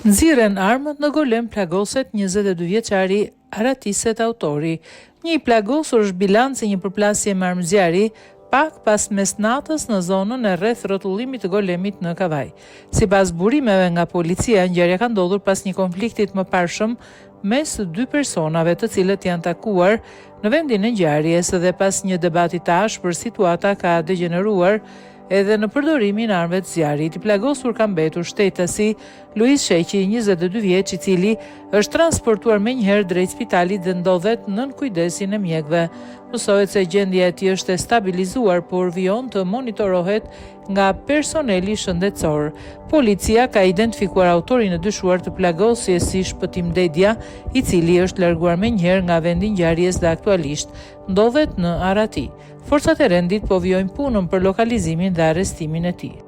Nxirren armët në Golem plagoset 22 vjeçari Aratiset autori. Një i plagosur është bilanci një përplasje me armëzjarri pak pas mesnatës në zonën e rreth rrotullimit të Golemit në Kavaj. Sipas burimeve nga policia, ngjarja ka ndodhur pas një konflikti të mëparshëm mes dy personave të cilët janë takuar në vendin e ngjarjes dhe pas një debati të ashpër situata ka degeneruar edhe në përdorimin e armëve të zjarrit. I plagosur ka mbetur shtetësi Luis Sheqi, 22 vjeç, i cili është transportuar menjëherë drejt spitalit dhe ndodhet nën kujdesin e mjekëve. Mësohet se gjendja e tij është e stabilizuar, por vijon të monitorohet nga personeli shëndetësor. Policia ka identifikuar autorin e dyshuar të plagosjes si Shpëtim Dedja, i cili është larguar menjëherë nga vendi i ngjarjes dhe aktualisht ndodhet në Arati. Forcat e rendit po vijojnë punën për lokalizimin dhe arrestimin e tij.